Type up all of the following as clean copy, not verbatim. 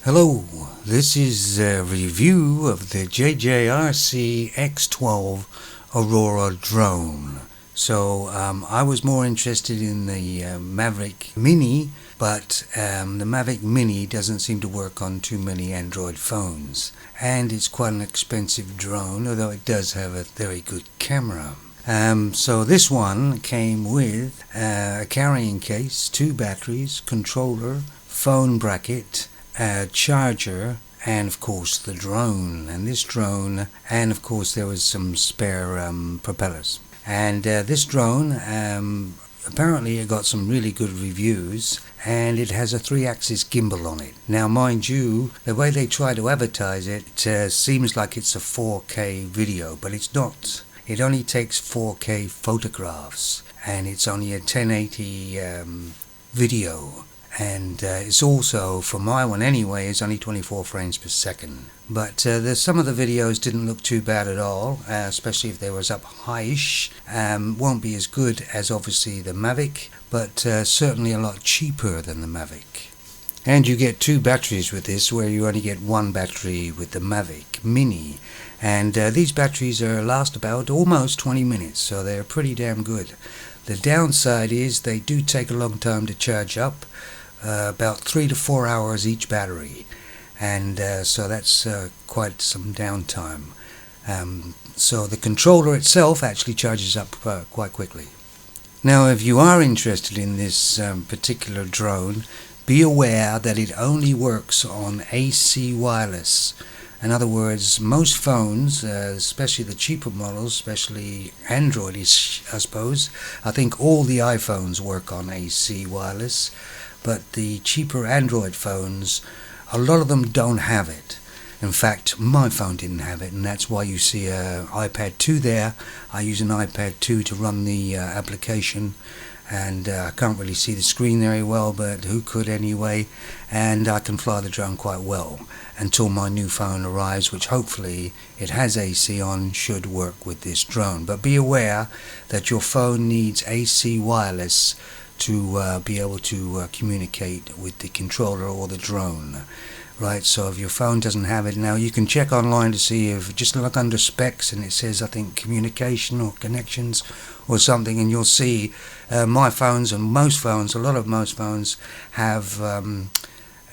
Hello, this is a review of the JJRC X12 Aurora drone. So I was more interested in the Maverick Mini, but the Maverick Mini doesn't seem to work on too many Android phones. And it's quite an expensive drone, although it does have a very good camera. So this one came with a carrying case, 2 batteries, controller, phone bracket, a charger, and of course the drone. And this drone, and of course there was some spare propellers. And this drone, apparently it got some really good reviews, and it has a 3-axis gimbal on it. Now mind you, the way they try to advertise it seems like it's a 4K video, but it's not. It only takes 4K photographs, and it's only a 1080 video. And it's also, for my one anyway, it's only 24 frames per second. But some of the videos didn't look too bad at all, especially if they was up high-ish. Won't be as good as obviously the Mavic, but certainly a lot cheaper than the Mavic. And you get 2 batteries with this, where you only get 1 battery with the Mavic Mini. And these batteries last about almost 20 minutes, so they're pretty damn good. The downside is they do take a long time to charge up. About 3 to 4 hours each battery, and so that's quite some downtime. So the controller itself actually charges up quite quickly. Now if you are interested in this particular drone, be aware that it only works on AC wireless. In other words, most phones, especially the cheaper models, especially Android-ish, I suppose, I think all the iPhones work on AC wireless. But the cheaper Android phones, a lot of them don't have it. In fact, my phone didn't have it, and that's why you see an iPad 2 there. I use an iPad 2 to run the application, and I can't really see the screen very well, but who could anyway? And I can fly the drone quite well until my new phone arrives, which hopefully it has AC on, should work with this drone. But be aware that your phone needs AC wireless to be able to communicate with the controller or the drone. Right, so if your phone doesn't have it, now you can check online to see if, just look under specs, and it says, I think, communication or connections or something, and you'll see my phones and most phones, most phones have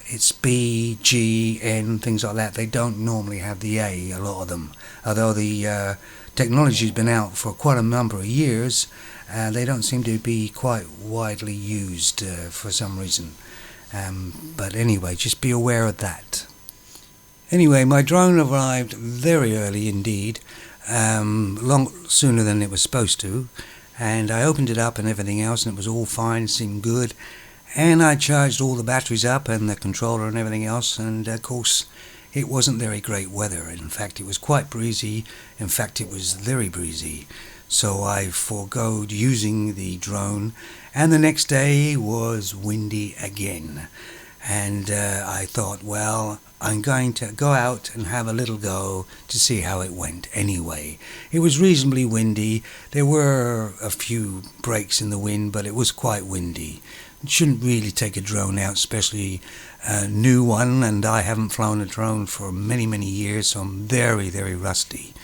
it's B, G, N, things like that. They don't normally have the A lot of them, although the technology's been out for quite a number of years. They don't seem to be quite widely used for some reason. But anyway, just be aware of that. Anyway, my drone arrived very early indeed, long sooner than it was supposed to, and I opened it up and everything else, and it was all fine, seemed good, and I charged all the batteries up and the controller and everything else, and of course it wasn't very great weather. In fact, it was quite breezy. In fact, it was very breezy. So I forgoed using the drone, and the next day was windy again. And I thought, well, I'm going to go out and have a little go to see how it went anyway. It was reasonably windy. There were a few breaks in the wind, but it was quite windy. You shouldn't really take a drone out, especially a new one, and I haven't flown a drone for many, many years, so I'm very, very rusty.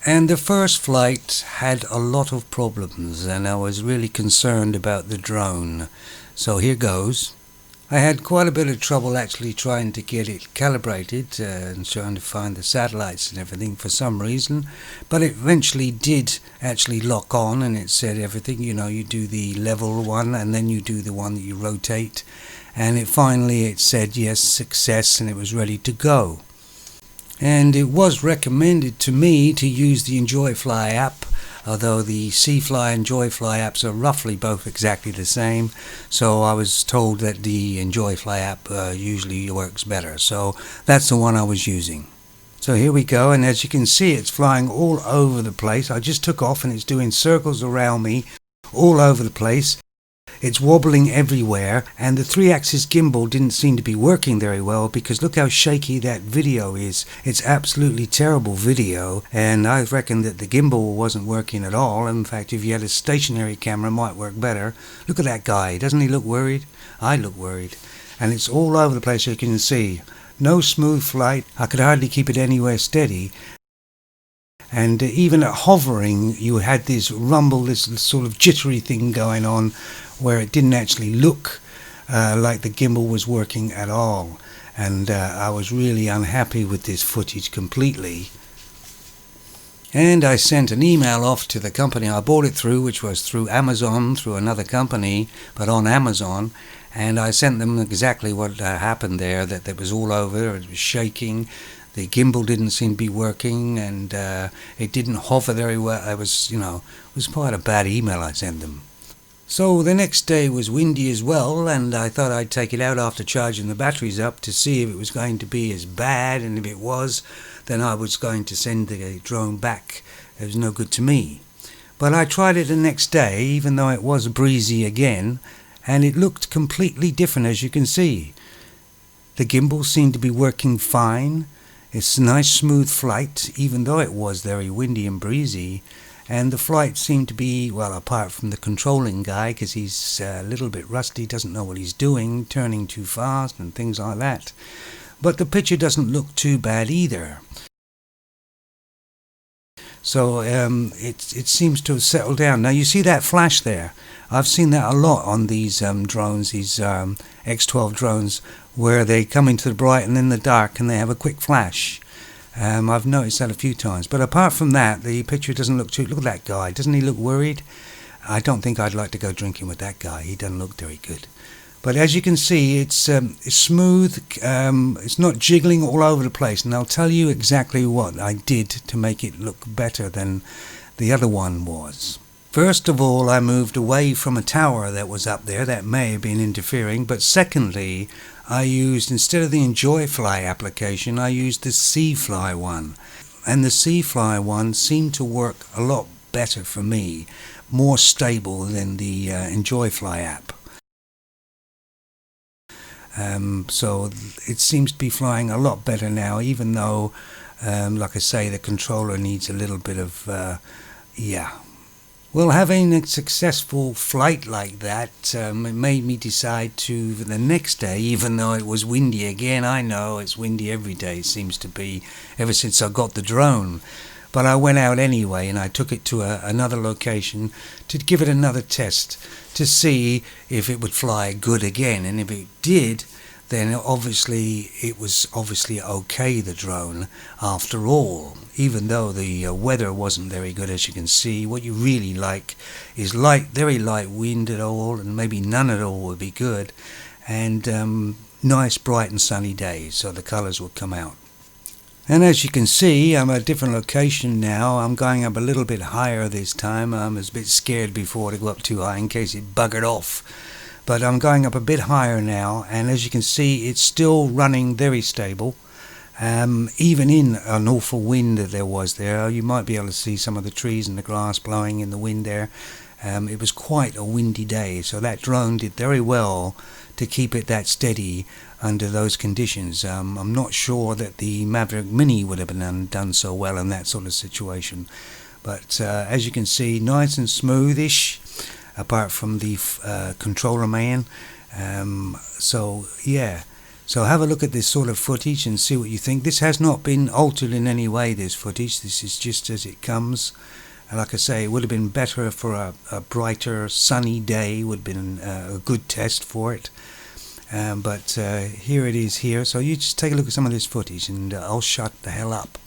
And the first flight had a lot of problems, and I was really concerned about the drone. So here goes. I had quite a bit of trouble actually trying to get it calibrated and trying to find the satellites and everything for some reason. But it eventually did actually lock on, and it said everything. You know, you do the level one and then you do the one that you rotate. And it said yes, success, and it was ready to go. And it was recommended to me to use the EnjoyFly app, although the CFly and JoyFly apps are roughly both exactly the same. So I was told that the EnjoyFly app usually works better. So that's the one I was using. So here we go, and as you can see, it's flying all over the place. I just took off and it's doing circles around me all over the place. It's wobbling everywhere, and the 3-axis gimbal didn't seem to be working very well, because look how shaky that video is. It's absolutely terrible video, and I reckon that the gimbal wasn't working at all. In fact, if you had a stationary camera, it might work better. Look at that guy. Doesn't he look worried? I look worried. And it's all over the place, you can see. no smooth flight. I could hardly keep it anywhere steady. And even at hovering, you had this rumble, this sort of jittery thing going on where it didn't actually look like the gimbal was working at all. And I was really unhappy with this footage completely. And I sent an email off to the company I bought it through, which was through Amazon, through another company, but on Amazon. And I sent them exactly what happened there, that it was all over, it was shaking. The gimbal didn't seem to be working, and it didn't hover very well. It was quite a bad email I sent them. So the next day was windy as well, and I thought I'd take it out after charging the batteries up to see if it was going to be as bad, and if it was, then I was going to send the drone back. It was no good to me. But I tried it the next day, even though it was breezy again, and it looked completely different, as you can see. The gimbal seemed to be working fine. It's a nice smooth flight, even though it was very windy and breezy. And the flight seemed to be, well, apart from the controlling guy, because he's a little bit rusty, doesn't know what he's doing, turning too fast and things like that. But the picture doesn't look too bad either. So it seems to have settled down. Now you see that flash there. I've seen that a lot on these drones, these X12 drones, where they come into the bright and in the dark and they have a quick flash. I've noticed that a few times. But apart from that, the picture doesn't look too... Look at that guy. Doesn't he look worried? I don't think I'd like to go drinking with that guy. He doesn't look very good. But as you can see, it's smooth. It's not jiggling all over the place. And I'll tell you exactly what I did to make it look better than the other one was. First of all, I moved away from a tower that was up there that may have been interfering. But secondly, I used, instead of the EnjoyFly application, I used the C-Fly one. And the C-Fly one seemed to work a lot better for me, more stable than the EnjoyFly app. So it seems to be flying a lot better now, even though, like I say, the controller needs a little bit of, Well, having a successful flight like that, it made me decide to, the next day, even though it was windy again, I know it's windy every day, it seems to be, ever since I got the drone. But I went out anyway, and I took it to another location to give it another test, to see if it would fly good again. And if it did, then obviously it was okay, the drone, after all. Even though the weather wasn't very good, as you can see, what you really like is very light wind at all, and maybe none at all would be good, and nice bright and sunny days, so the colours will come out. And as you can see, I'm at a different location now. I'm going up a little bit higher this time. I was a bit scared before to go up too high in case it buggered off. But I'm going up a bit higher now, and as you can see, it's still running very stable. Even in an awful wind that there was there, you might be able to see some of the trees and the grass blowing in the wind there. It was quite a windy day, so that drone did very well to keep it that steady under those conditions. I'm not sure that the Maverick Mini would have been done so well in that sort of situation. But as you can see, nice and smoothish, apart from the controller man. So yeah. So have a look at this sort of footage and see what you think. This has not been altered in any way, this footage. This is just as it comes. And like I say, it would have been better for a brighter, sunny day. Would have been a good test for it. But here it is here. So you just take a look at some of this footage, and I'll shut the hell up.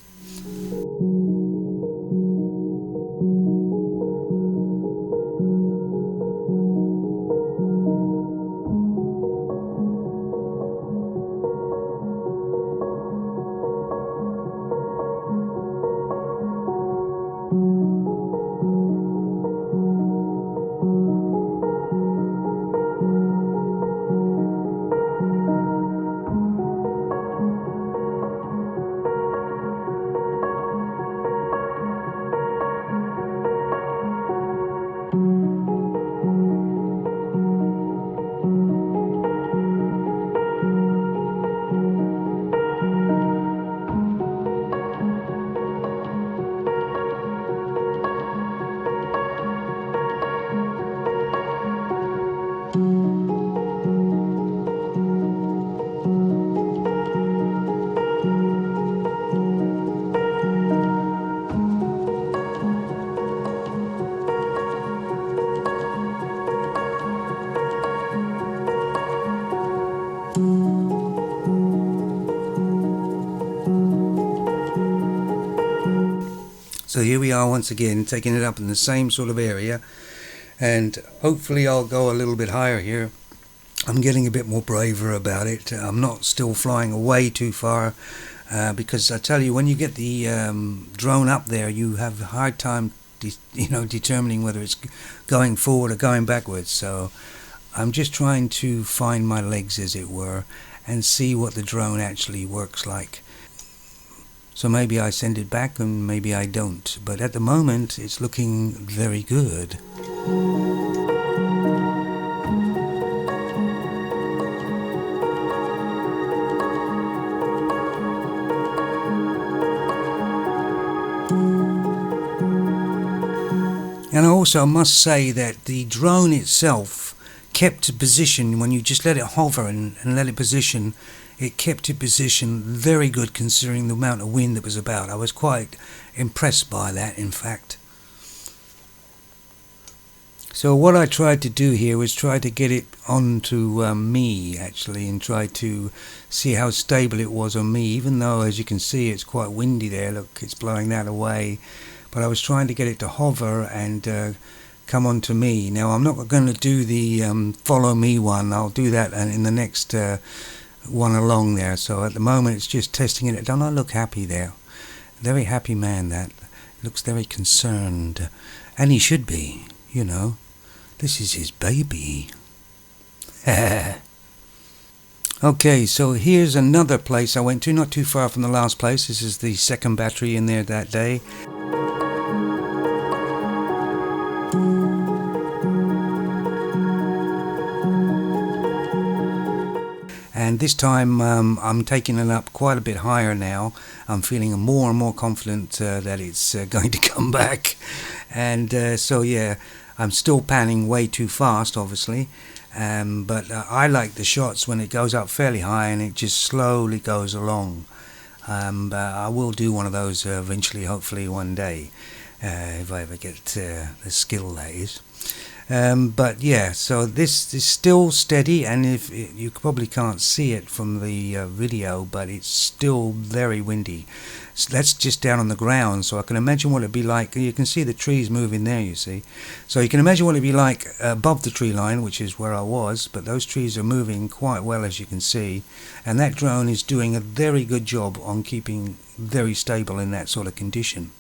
So here we are once again, taking it up in the same sort of area, and hopefully I'll go a little bit higher here. I'm getting a bit more braver about it. I'm not still flying away too far, because I tell you, when you get the drone up there, you have a hard time determining whether it's going forward or going backwards. So I'm just trying to find my legs, as it were, and see what the drone actually works like. So maybe I send it back and maybe I don't, but at the moment it's looking very good. And I also must say that the drone itself kept position when you just let it hover and let it position. It kept it positioned very good considering the amount of wind that was about. I was quite impressed by that, in fact. So what I tried to do here was try to get it onto me, actually, and try to see how stable it was on me, even though, as you can see, it's quite windy there. Look, it's blowing that away. But I was trying to get it to hover and come onto me. Now, I'm not going to do the follow me one. I'll do that in the next one along there. So at the moment it's just testing it. Don't I look happy there? Very happy man, that looks very concerned, and he should be, you know, this is his baby. Okay, so here's another place I went to, not too far from the last place. This is the second battery in there that day. And this time I'm taking it up quite a bit higher now. I'm feeling more and more confident that it's going to come back. And so yeah, I'm still panning way too fast, obviously. But I like the shots when it goes up fairly high and it just slowly goes along. I will do one of those eventually, hopefully one day, if I ever get the skill, that is. But yeah, so this is still steady, and if you probably can't see it from the video, but it's still very windy. So that's just down on the ground, so I can imagine what it'd be like. You can see the trees moving there, you see. So you can imagine what it'd be like above the tree line, which is where I was, but those trees are moving quite well, as you can see, and that drone is doing a very good job on keeping very stable in that sort of condition.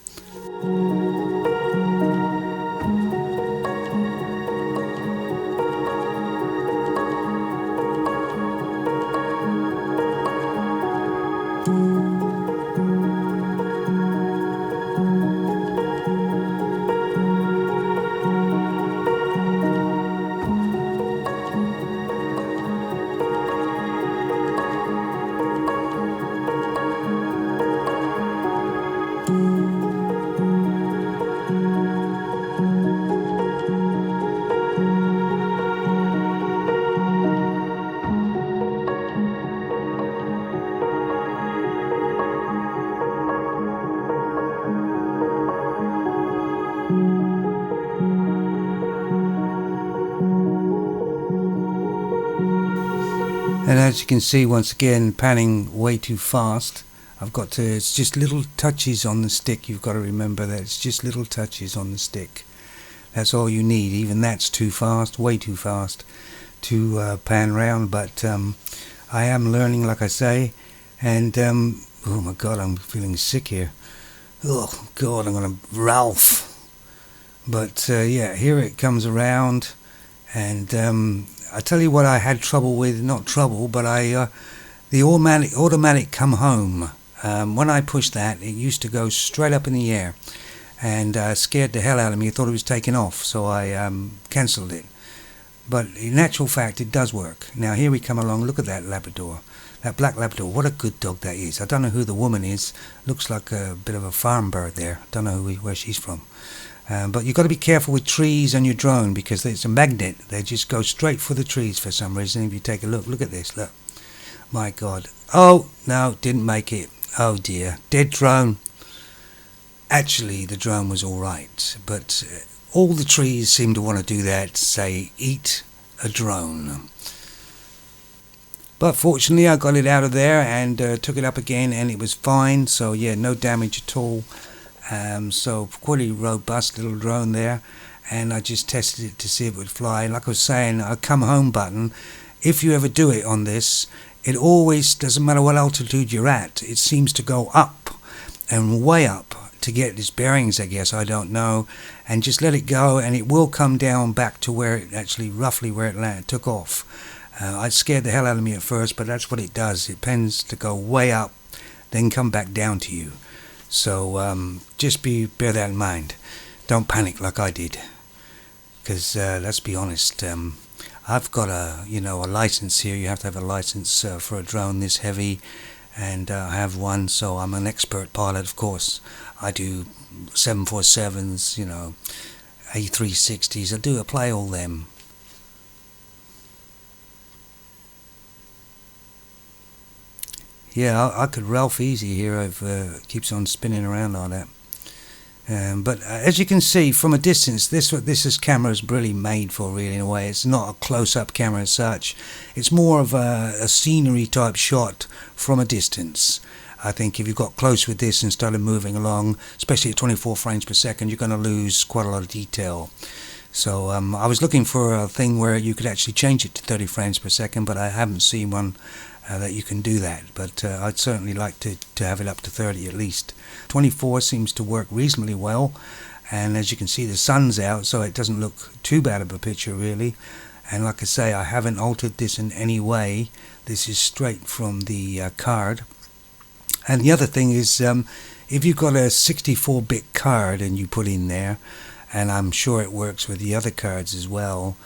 And as you can see, once again, panning way too fast. I've got to, it's just little touches on the stick. You've got to remember that it's just little touches on the stick. That's all you need. Even that's too fast, way too fast to pan round. But I am learning, like I say. And oh my God, I'm feeling sick here. Oh God, I'm going to Ralph. But yeah, here it comes around. And I tell you what I had trouble with, not trouble, but the automatic come home. When I pushed that, it used to go straight up in the air, and scared the hell out of me. I thought it was taking off, so I cancelled it. But in actual fact, it does work. Now here we come along. Look at that Labrador, that black Labrador. What a good dog that is. I don't know who the woman is. Looks like a bit of a farm bird there. Don't know where she's from. But you've got to be careful with trees and your drone, because it's a magnet. They just go straight for the trees for some reason. If you take a look at this, look. My God. Oh, no, didn't make it. Oh dear. Dead drone. Actually, the drone was alright, but all the trees seem to want to do that, say, eat a drone. But fortunately I got it out of there and took it up again, and it was fine. So yeah, no damage at all. So quite a robust little drone there, and I just tested it to see if it would fly. Like I was saying, a come home button, if you ever do it on this, it always, doesn't matter what altitude you're at, it seems to go up and way up to get its bearings, I guess, I don't know, and just let it go and it will come down back to where it actually, roughly where it landed, took off. It scared the hell out of me at first, but that's what it does. It tends to go way up, then come back down to you. So just bear that in mind. Don't panic like I did, because let's be honest, I've got a license here. You have to have a license for a drone this heavy, and I have one, so I'm an expert pilot. Of course, I do 747s, A360s. I play all them. Yeah, I could Ralph easy here. Keeps on spinning around like that. But as you can see from a distance, this camera is really made for, really, in a way. It's not a close-up camera as such. It's more of a scenery type shot from a distance. I think if you got close with this and started moving along, especially at 24 frames per second, you're going to lose quite a lot of detail. So I was looking for a thing where you could actually change it to 30 frames per second, but I haven't seen one that you can do that. But I'd certainly like to have it up to 30 at least. 24 seems to work reasonably well, and as you can see, the sun's out, so it doesn't look too bad of a picture, really. And like I say, I haven't altered this in any way. This is straight from the card. And the other thing is, if you've got a 64-bit card and you put in there, and I'm sure it works with the other cards as well,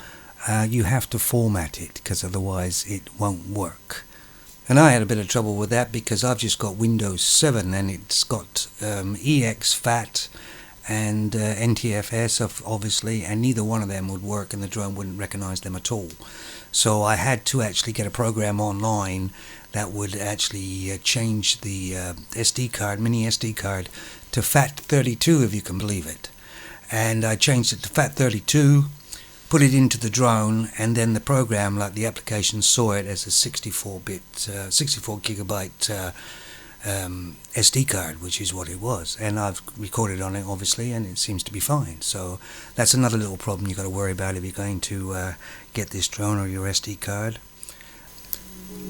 you have to format it, because otherwise it won't work. And I had a bit of trouble with that because I've just got Windows 7 and it's got EXFAT and NTFS, obviously, and neither one of them would work and the drone wouldn't recognize them at all. So I had to actually get a program online that would actually change the SD card, mini SD card, to FAT32, if you can believe it. And I changed it to FAT32, put it into the drone, and then the program, like the application, saw it as a 64 gigabyte SD card, which is what it was. And I've recorded on it, obviously, and it seems to be fine. So that's another little problem you've got to worry about if you're going to get this drone or your SD card.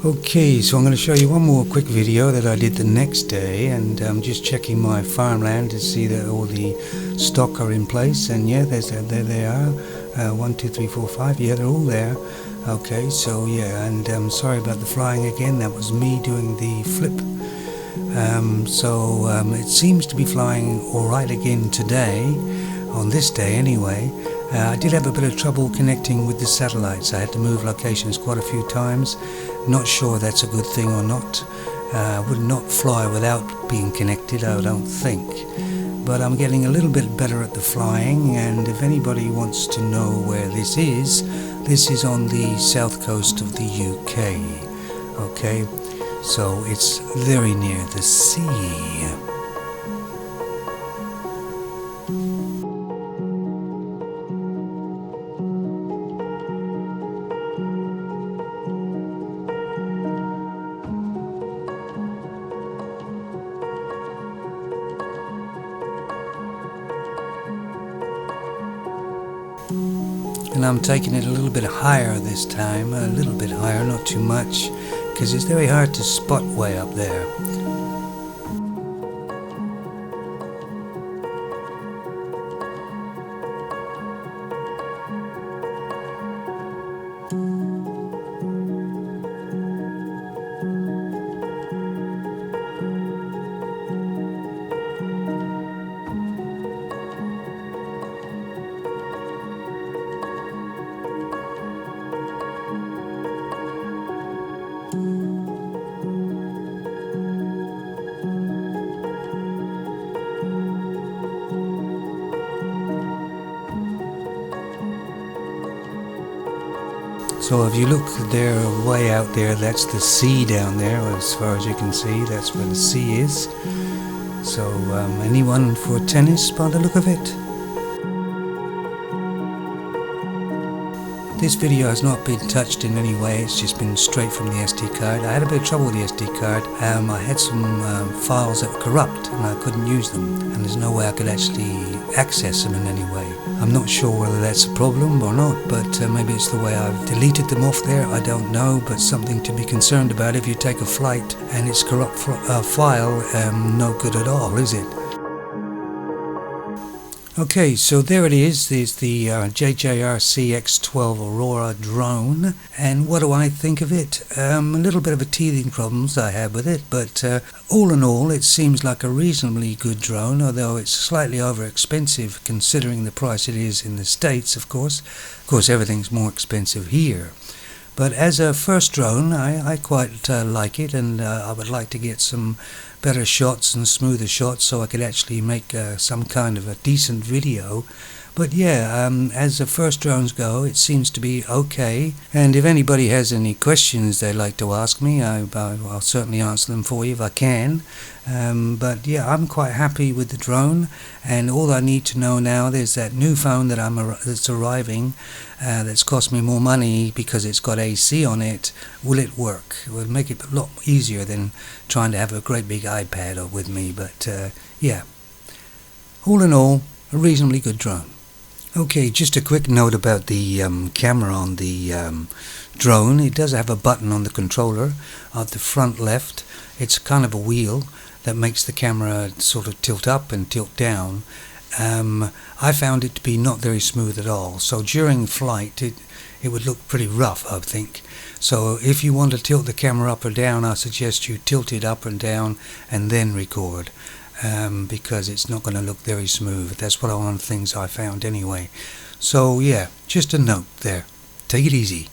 Okay, so I'm going to show you one more quick video that I did the next day, and I'm just checking my farmland to see that all the stock are in place, and yeah, there they are. 1, 2, 3, 4, 5, yeah, they're all there. Okay, so yeah, and sorry about the flying again, that was me doing the flip. It seems to be flying alright again today, on this day anyway. I did have a bit of trouble connecting with the satellites. I had to move locations quite a few times. Not sure that's a good thing or not. Would not fly without being connected, I don't think. But I'm getting a little bit better at the flying, and if anybody wants to know where this is on the south coast of the UK. Okay, so it's very near the sea. And I'm taking it a little bit higher this time, a little bit higher, not too much, because it's very hard to spot way up there. So if you look there, way out there, that's the sea down there, as far as you can see, that's where the sea is. So anyone for tennis by the look of it? This video has not been touched in any way, it's just been straight from the SD card. I had a bit of trouble with the SD card. I had some files that were corrupt and I couldn't use them, and there's no way I could actually access them in any way. I'm not sure whether that's a problem or not, but maybe it's the way I've deleted them off there, I don't know, but something to be concerned about. If you take a flight and it's corrupt file, no good at all, is it? Okay, so there it is. There's the JJRC X12 Aurora drone, and what do I think of it? A little bit of a teething problems I had with it, but all in all it seems like a reasonably good drone, although it's slightly over expensive considering the price it is in the States, of course. Of course, everything's more expensive here. But as a first drone, I quite like it, and I would like to get some better shots and smoother shots so I could actually make some kind of a decent video. But yeah, as the first drones go, it seems to be okay. And if anybody has any questions they'd like to ask me, I'll certainly answer them for you if I can. But yeah, I'm quite happy with the drone, and all I need to know now, there's that new phone that's arriving that's cost me more money because it's got AC on it. Will it work? It will make it a lot easier than trying to have a great big iPad with me. But yeah, all in all, a reasonably good drone. Okay, just a quick note about the camera on the drone. It does have a button on the controller at the front left. It's kind of a wheel that makes the camera sort of tilt up and tilt down. I found it to be not very smooth at all, so during flight it would look pretty rough, I think. So if you want to tilt the camera up or down, I suggest you tilt it up and down and then record. Because it's not going to look very smooth. That's one of the things I found anyway. So yeah, just a note there. Take it easy.